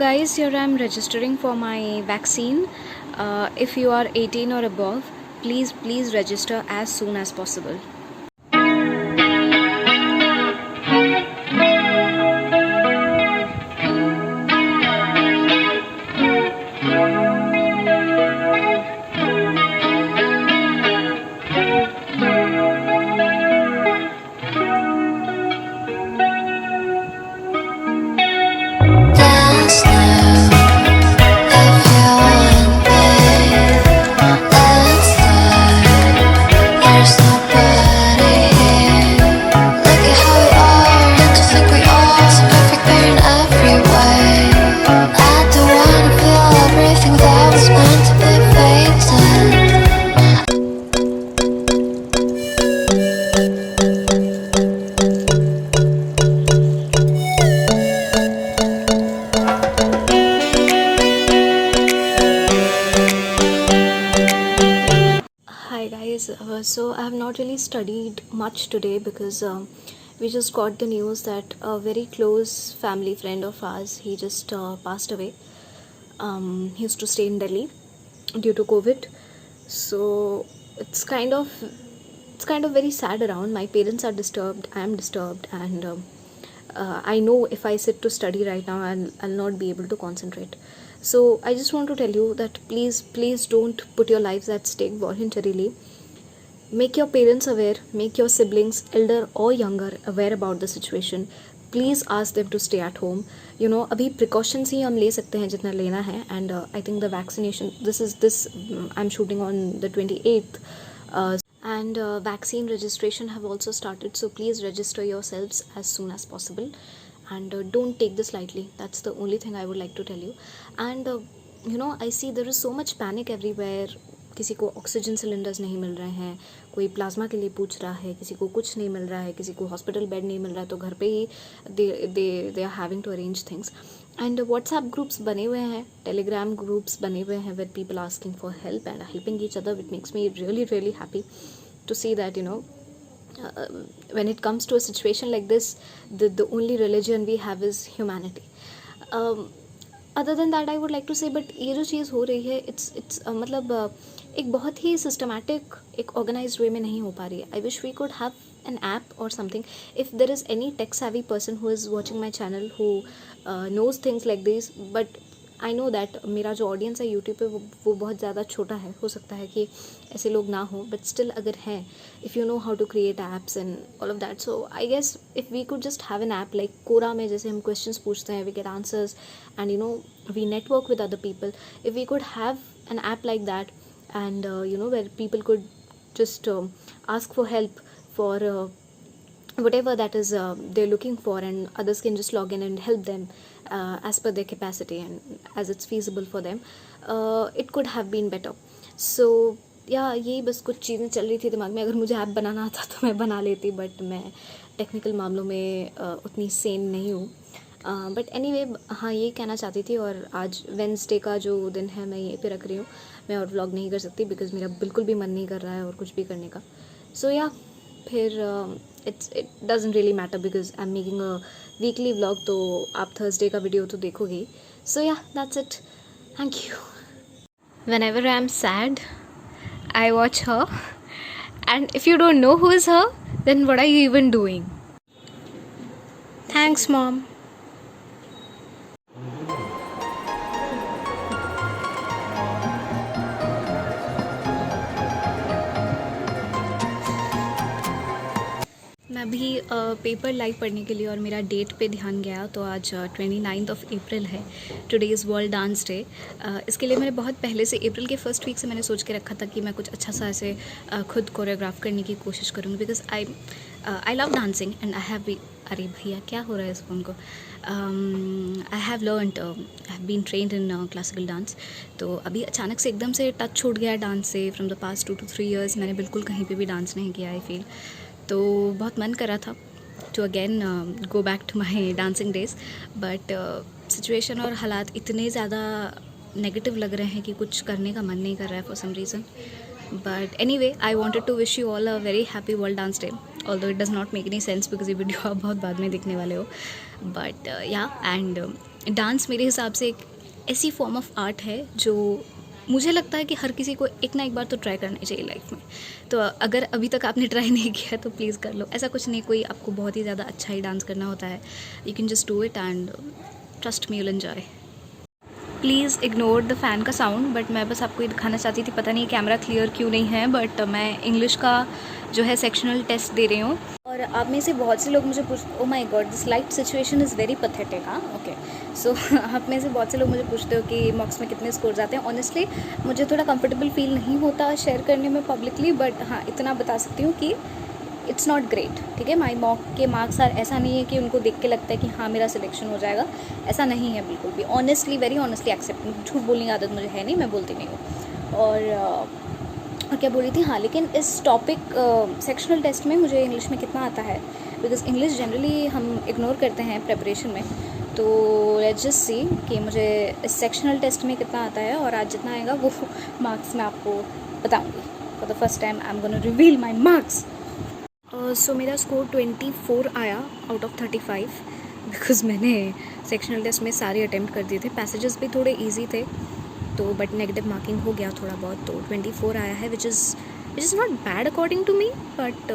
guys, here I'm registering for my vaccine. If you are 18 or above, please register as soon as possible. Dance now if you want me. Let's fly. There's nobody here. Look at how we are, and to think we are so perfect, we're in every way. I don't wanna feel everything that was meant to be fading. Hi guys, so I have not really studied much today because we just got the news that a very close family friend of ours, he just passed away. He used to stay in Delhi due to COVID. So it's kind of very sad around. My parents are disturbed, I am disturbed, and I know if I sit to study right now, I'll not be able to concentrate. So I just want to tell you that please don't put your lives at stake voluntarily. Make your parents aware, make your siblings, elder or younger, aware about the situation. Please ask them to stay at home. अभी precautions ही हम ले सकते हैं जितना लेना है. And I think the vaccination, I'm shooting on the 28th. And vaccine registration have also started, so please register yourselves as soon as possible. And don't take this lightly. That's the only thing I would like to tell you. And I see there is so much panic everywhere. किसी को oxygen cylinders नहीं मिल रहे हैं, कोई plasma के लिए पूछ रहा है, किसी को कुछ नहीं मिल रहा है, किसी को हॉस्पिटल बेड नहीं मिल रहा है, तो घर पे ही they are having to arrange things. And WhatsApp groups बने हुए हैं, टेलीग्राम ग्रुप्स बने हुए हैं with people asking for help and helping each other. It makes me really really happy to see that when it comes to a situation like this, the only religion we have is humanity. Other than that I would like to say, but ये जो चीज़ हो रही है it's मतलब एक बहुत ही systematic एक organised वे में नहीं हो पा रही है. I wish we could have an app or something. If there is any tech savvy person who is watching my channel who knows things like this, but I know that मेरा जो audience है YouTube पे वो बहुत ज़्यादा छोटा है, हो सकता है कि ऐसे लोग ना हो, बट स्टिल अगर हैं, if you know how to create apps and all of that, so I guess if we could just have an app like Quora में जैसे हम क्वेश्चंस पूछते हैं, we get answers and we network with other people. If we could have an app like that and where people could just ask for help for whatever that is they're looking for, and others can just log in and help them as per their capacity and as it's feasible for them, it could have been better. So yeah, यही बस कुछ चीज़ें चल रही थी दिमाग में. अगर मुझे ऐप बनाना आता तो मैं बना लेती, बट मैं टेक्निकल मामलों में उतनी सेन नहीं हूँ. बट एनीवे, हाँ, ये कहना चाहती थी. और आज वेंसडे का जो दिन है मैं यहीं पे रख रही हूँ. मैं और व्लॉग नहीं कर सकती बिकॉज मेरा बिल्कुल भी मन नहीं कर रहा है और कुछ भी करने का. सो या फिर it doesn't really matter because I'm making a weekly vlog, तो आप थर्सडे का वीडियो तो देखोगे. So yeah, that's it. Thank you. Whenever I'm sad, I watch her, and if you don't know who is her, then what are you even doing? Thanks, mom. मैं अभी paper live पढ़ने के लिए और मेरा date पे ध्यान गया, तो आज 29 अप्रैल है. Today is world dance day. इसके लिए मैंने बहुत पहले से, अप्रैल के फर्स्ट वीक से मैंने सोच के रखा था कि मैं कुछ अच्छा सा ऐसे खुद कोरियोग्राफ करने की कोशिश करूँगी because I love dancing and I have अरे भैया क्या हो रहा है इस फ़ोन को. I have been trained in classical dance. तो अभी अचानक से एकदम से टच छूट गया डांस से. From the past 2 to 3 years मैंने बिल्कुल कहीं पे भी डांस नहीं किया. आई फील तो बहुत मन कर रहा था to again go back to my dancing days, but situation और हालात इतने ज़्यादा नेगेटिव लग रहे हैं कि कुछ करने का मन नहीं कर रहा है for some reason. But anyway, I wanted to wish you all a very happy world dance day, although it does not make any sense because ये वीडियो आप बहुत बाद में देखने वाले हो. बट या एंड डांस मेरे हिसाब से एक ऐसी फॉर्म ऑफ आर्ट है जो मुझे लगता है कि हर किसी को एक ना एक बार तो ट्राई करना चाहिए लाइफ में। तो अगर अभी तक आपने ट्राई नहीं किया तो प्लीज़ कर लो। ऐसा कुछ नहीं, कोई आपको बहुत ही ज़्यादा अच्छा ही डांस करना होता है। You can just do it and trust me, you will enjoy. Please ignore the fan का साउंड, बट मैं बस आपको ये दिखाना चाहती थी, पता नहीं कैमरा क्लियर क्यों नहीं है, बट मैं इंग्लिश का जो है सेक्शनल टेस्ट दे रही हूँ। और आप में से बहुत से लोग मुझे oh my God this light situation is very pathetic. हाँ ओके, सो आप में से बहुत से लोग मुझे पूछते हो कि मॉक्स में कितने स्कोर आते हैं। ऑनेस्टली मुझे थोड़ा कंफर्टेबल फील नहीं होता शेयर करने में पब्लिकली, बट हाँ इतना बता सकती हूँ कि इट्स नॉट ग्रेट। ठीक है, माई मॉक के मार्क्स आर, ऐसा नहीं है कि उनको देख के लगता है कि हाँ मेरा सिलेक्शन हो जाएगा, ऐसा नहीं है बिल्कुल भी। ऑनेस्टली, वेरी ऑनेस्टली एक्सेप्ट, झूठ बोलने की आदत मुझे है नहीं, मैं बोलती नहीं हूँ। और क्या बोल रही थी, हाँ लेकिन इस टॉपिक सेक्शनल टेस्ट में मुझे इंग्लिश में कितना आता है, बिकॉज इंग्लिश जनरली हम इग्नोर करते हैं प्रेपरेशन में। तो लेट्स जस्ट सी कि मुझे इस सेक्शनल टेस्ट में कितना आता है, और आज जितना आएगा वो मार्क्स मैं आपको बताऊँगी। For the first time I am gonna reveal my marks. So मेरा स्कोर 24 आया आउट ऑफ 35, बिकॉज़ मैंने सेक्शनल टेस्ट में सारे अटैम्प्ट कर दिए थे। पैसेजेस भी थोड़े इजी थे तो, बट नेगेटिव मार्किंग हो गया थोड़ा बहुत, तो 24 आया है, which is not bad according to me. But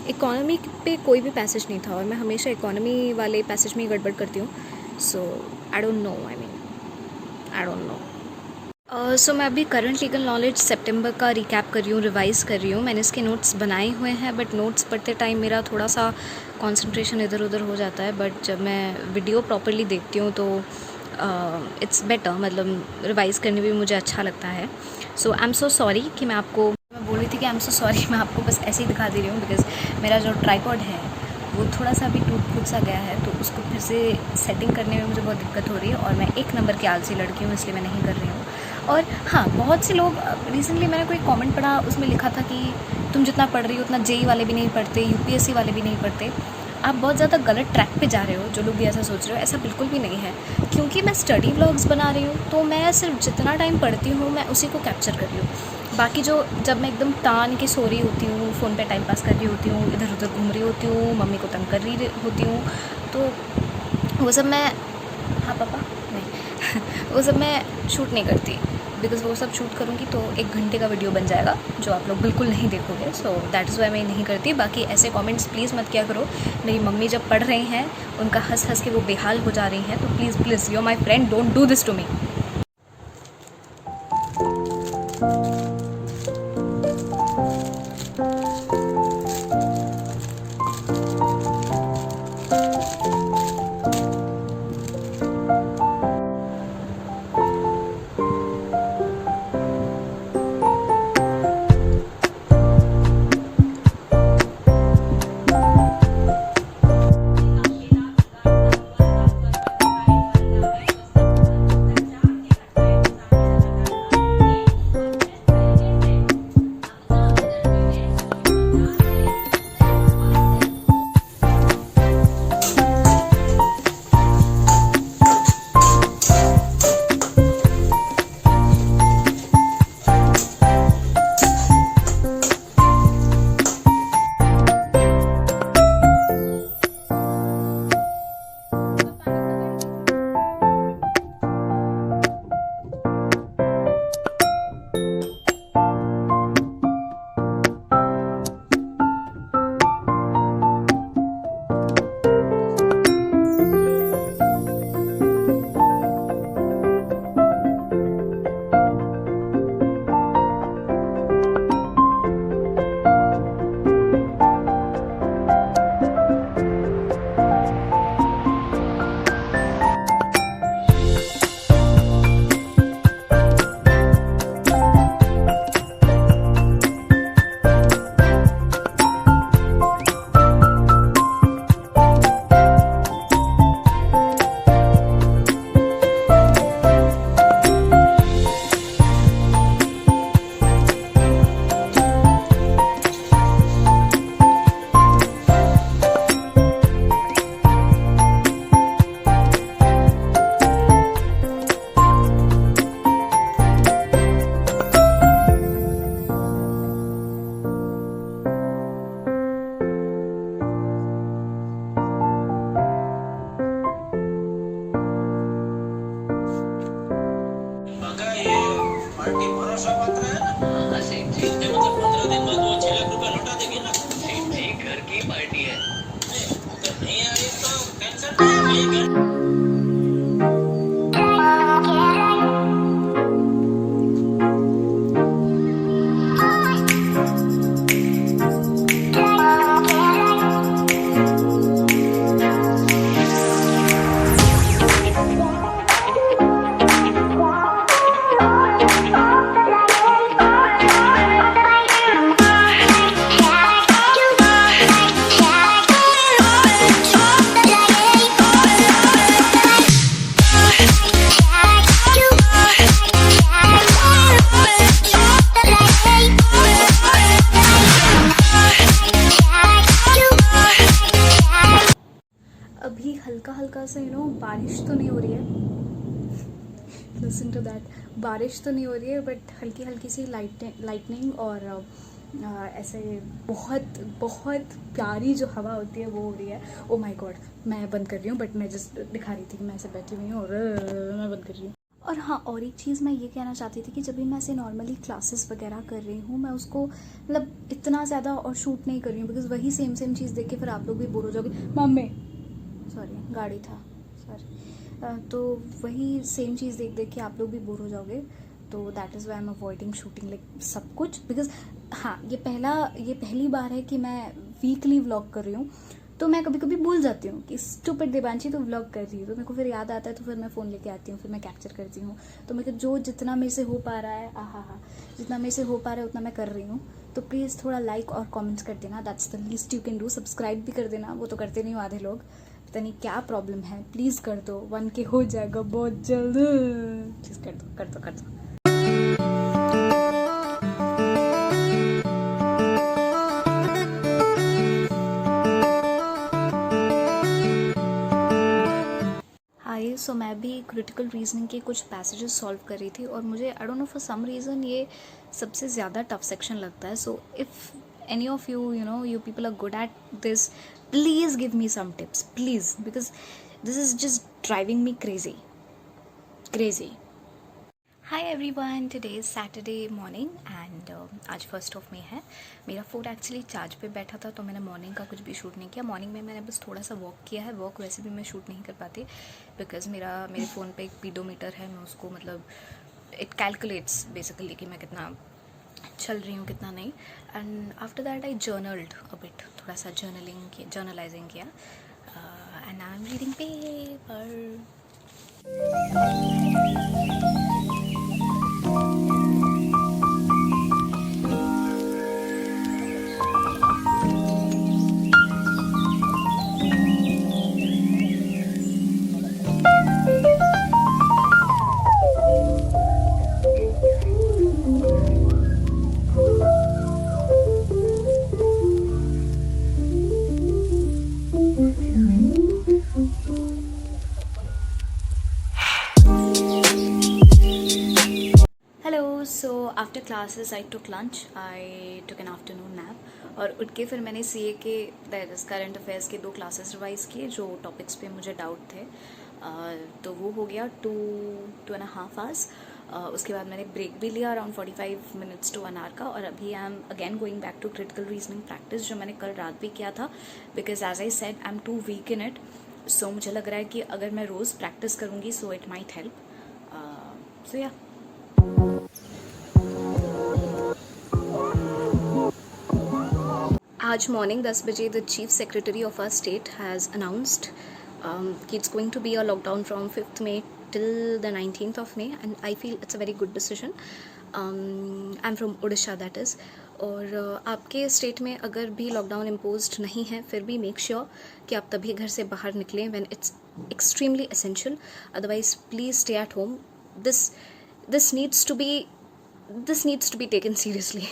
economy पे कोई भी पैसेज नहीं था, और मैं हमेशा इकोनॉमी वाले पैसेज में ही गड़बड़ करती हूँ। So I don't know, I don't know. So मैं अभी करंट लीगल नॉलेज सितंबर का रिकैप कर रही हूँ, रिवाइज़ कर रही हूँ। मैंने इसके नोट्स बनाए हुए हैं, बट नोट्स पढ़ते टाइम मेरा थोड़ा सा कंसंट्रेशन इधर उधर हो जाता है, बट जब मैं वीडियो प्रॉपरली देखती हूँ तो इट्स बेटर, मतलब रिवाइज़ करने में भी मुझे अच्छा लगता है। सो आई एम सो सॉरी कि मैं बोल रही थी कि आई एम सो सॉरी, मैं आपको बस ऐसे ही दिखा दे रही हूँ, बिकॉज़ मेरा जो ट्राइपॉड है वो थोड़ा सा अभी टूट फूट सा गया है, तो उसको फिर से सेटिंग करने में मुझे बहुत दिक्कत हो रही है, और मैं एक नंबर की आलसी लड़की हूँ, इसलिए मैं नहीं कर रही हूँ। और हाँ, बहुत से लोग, रिसेंटली मैंने कोई कमेंट पढ़ा, उसमें लिखा था कि तुम जितना पढ़ रही हो उतना जेई वाले भी नहीं पढ़ते, यूपीएससी वाले भी नहीं पढ़ते, आप बहुत ज़्यादा गलत ट्रैक पे जा रहे हो। जो लोग भी ऐसा सोच रहे हो, ऐसा बिल्कुल भी नहीं है, क्योंकि मैं स्टडी व्लॉग्स बना रही हूँ, तो मैं सिर्फ जितना टाइम पढ़ती हूँ मैं उसी को कैप्चर कर रही हूँ। बाकी जब मैं एकदम तान के सो रही होती हूँ, फ़ोन पे टाइम पास कर रही होती हूँ, इधर उधर घूम रही होती हूँ, मम्मी को तंग कर रही होती हूँ, तो वो सब मैं, हाँ पापा नहीं वो सब मैं शूट नहीं करती, बिकॉज़ वो सब शूट करूँगी तो 1 घंटे का वीडियो बन जाएगा, जो आप लोग बिल्कुल नहीं देखोगे। सो दैट इज़ वाई मैं नहीं करती। बाकी ऐसे कमेंट्स प्लीज़ मत किया करो। मेरी मम्मी जब पढ़ रही हैं, उनका हंस हंस के वो बेहाल हो जा रही हैं, तो please you are my friend, don't do this to me. अभी हल्का हल्का सा बारिश तो नहीं हो रही है, लिसन टू दैट, बारिश तो नहीं हो रही है बट हल्की हल्की सी लाइटनिंग और ऐसे बहुत बहुत प्यारी जो हवा होती है वो हो रही है। ओ माय गॉड, मैं बंद कर रही हूँ, बट मैं जस्ट दिखा रही थी कि मैं ऐसे बैठी हुई हूँ और मैं बंद कर रही हूँ। और हाँ, और एक चीज़ मैं ये कहना चाहती थी कि जब भी मैं ऐसे नॉर्मली क्लासेस वगैरह कर रही हूँ, मैं उसको मतलब इतना ज़्यादा और शूट नहीं कर रही हूँ, बिकॉज वही सेम चीज़ देख के फिर आप लोग भी बोर हो जाओगे। मम्मी सॉरी, गाड़ी था, सॉरी। तो वही सेम चीज़ देख देख के आप लोग भी बोर हो जाओगे, तो that is why M avoiding shooting like सब कुछ, बिकॉज हाँ, ये पहली बार है कि मैं वीकली व्लॉग कर रही हूँ, तो मैं कभी कभी भूल जाती हूँ कि स्टूपिड देवांशी तो व्लॉग कर रही है, तो मेरे को फिर याद आता है, तो फिर मैं फ़ोन लेके आती हूँ, फिर मैं कैप्चर करती हूँ। तो मेरे को जो जितना मेरे से हो पा रहा है, जितना मेरे से हो पा रहा है उतना मैं कर रही हूँ। तो प्लीज़ थोड़ा लाइक और कमेंट्स कर देना, that's the least you can do. Subscribe भी कर देना, वो तो करते नहीं हो आधे लोग, पता नहीं क्या प्रॉब्लम है, प्लीज़ कर दो, 1K हो जाएगा बहुत जल्द, प्लीज़ कर दो। हाय, सो मैं भी क्रिटिकल रीजनिंग के कुछ पैसेजेस सॉल्व कर रही थी और मुझे I don't know for some reason ये सबसे ज़्यादा टफ सेक्शन लगता है। So if any of you, you people are good at this, please give me some tips, please, because this is just driving me crazy. Hi everyone, today is Saturday morning and आज 1st of May है। मेरा phone actually charge पे बैठा था, तो मैंने morning का कुछ भी शूट नहीं किया। मॉर्निंग में मैंने बस थोड़ा सा वॉक किया है। वॉक वैसे भी मैं शूट नहीं कर पाती, बिकॉज मेरे फ़ोन पे एक पीडोमीटर है, मैं उसको मतलब इट कैलकुलेट्स बेसिकली कि मैं कितना चल रही हूँ कितना नहीं। And after that I journaled a bit, थोड़ा सा जर्नलाइजिंग किया and I am reading paper. So after classes I took lunch, I took an afternoon nap और उठ के फिर मैंने CA के दैट इज़ करंट अफेयर्स के 2 क्लासेस रिवाइज़ किए जो टॉपिक्स पे मुझे डाउट थे। तो वो हो गया 2.5 आवर्स। उसके बाद मैंने ब्रेक भी लिया अराउंड 45 मिनट्स टू 1 आवर का, और अभी I am again going back to critical reasoning practice जो मैंने कल रात भी किया था, because as I said I am too weak in it. So मुझे लग रहा है कि अगर मैं रोज़ प्रैक्टिस करूँगी so it might help. So या आज मॉर्निंग 10 बजे the chief secretary of our state has announced कि it's going to be a lockdown from 5th May till the 19th of May, and I feel it's a very good decision. I'm from Odisha, that is. और आपके state में अगर भी lockdown imposed नहीं है, फिर भी मेक श्योर कि आप तभी घर से बाहर निकलें when it's extremely essential, otherwise please stay at home. This needs to be taken seriously.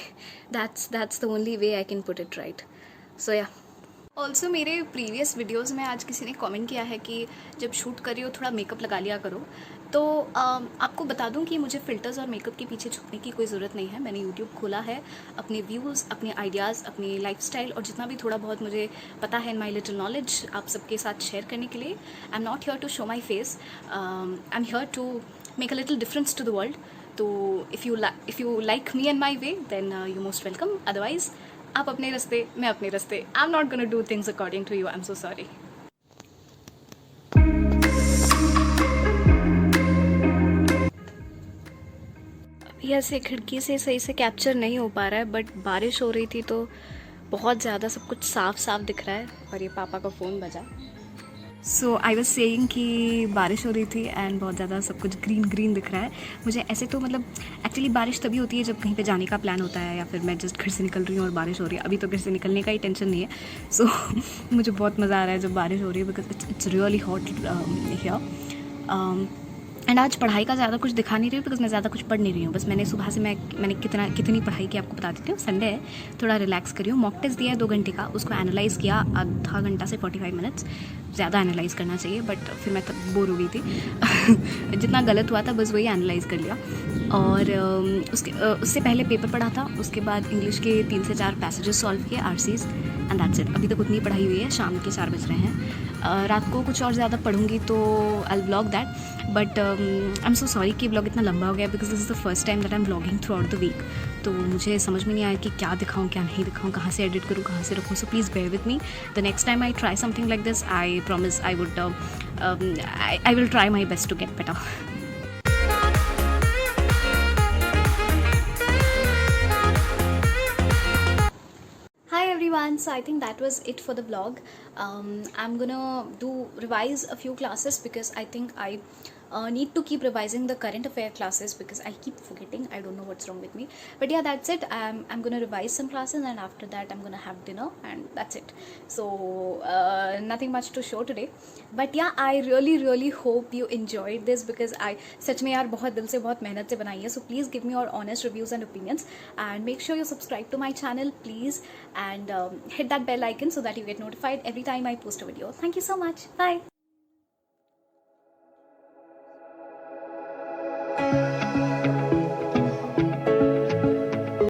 That's the only way I can put it right. So yeah. Also मेरे प्रीवियस वीडियोस में आज किसी ने कमेंट किया है कि जब शूट कर रही हो थोड़ा मेकअप लगा लिया करो। तो आपको बता दूं कि मुझे फ़िल्टर्स और मेकअप के पीछे छुपने की कोई ज़रूरत नहीं है। मैंने यूट्यूब खोला है अपने व्यूज़, अपने आइडियाज़, अपनी लाइफस्टाइल और जितना भी थोड़ा बहुत मुझे पता है इन माई लिटिल नॉलेज आप सबके साथ शेयर करने के लिए। I am not here to show my face, I am here to make a little difference to the world. तो if you like me and my way then you most welcome, otherwise आप अपने रास्ते, मैं अपने रास्ते. I am not gonna do things according to you, I am so sorry. ऐसे खिड़की से सही से कैप्चर नहीं हो पा रहा है, बट बारिश हो रही थी तो बहुत ज़्यादा सब कुछ साफ साफ दिख रहा है. और ये पापा का फ़ोन बजा. सो आई वॉज सेइंग कि बारिश हो रही थी एंड बहुत ज़्यादा सब कुछ ग्रीन ग्रीन दिख रहा है. मुझे ऐसे तो मतलब एक्चुअली बारिश तभी होती है जब कहीं पे जाने का प्लान होता है, या फिर मैं जस्ट घर से निकल रही हूँ और बारिश हो रही है. अभी तो घर से निकलने का ही टेंशन नहीं है. सो मुझे बहुत मज़ा आ रहा है जब बारिश हो रही है, because it's really hot here. And आज पढ़ाई का ज़्यादा कुछ दिखा नहीं रही हूँ, बिकॉज मैं ज़्यादा कुछ पढ़ नहीं रही हूँ. बस मैंने सुबह से मैंने कितनी पढ़ाई की आपको बता देती हूँ. संडे है, थोड़ा रिलैक्स करी हूँ. मॉक टेस्ट दिया है 2 घंटे का, उसको एनालाइज़ किया आधा घंटा से 45 मिनट्स. ज़्यादा एनालाइज़ करना चाहिए, बट फिर मैं तब बोर हो गई थी. जितना गलत हुआ था बस वही एनालाइज़ कर लिया. और उससे पहले पेपर पढ़ा था. उसके बाद इंग्लिश के 3 से 4 पैसेजेस सॉल्व किए, आरसीज, एंड दैट्स इट. अभी तक उतनी पढ़ाई हुई है. शाम के 4 बज रहे हैं. रात को कुछ और ज़्यादा पढ़ूंगी तो I will vlog that. But I am so sorry कि व्लॉग इतना लंबा हो गया, because this is the first time that I am vlogging throughout the week. तो मुझे समझ में नहीं आया कि क्या दिखाऊँ क्या नहीं दिखाऊँ, कहाँ से एडिट करूँ कहाँ से रखूँ. So please bear with me. The next time I try something like this, I promise I would I will try my best to get better. Hi everyone, so I think that was it for the vlog. I'm gonna revise a few classes because I think I need to keep revising the current affair classes because I keep forgetting. I don't know what's wrong with me, but yeah, that's it. I'm gonna revise some classes, and after that I'm gonna have dinner, and that's it. So nothing much to show today, but yeah, I really hope you enjoyed this because I सच में यार बहुत दिल से बहुत मेहनत से बनाई है. So please give me your honest reviews and opinions, and make sure you subscribe to my channel please, and hit that bell icon so that you get notified every time I post a video. Thank you so much. Bye.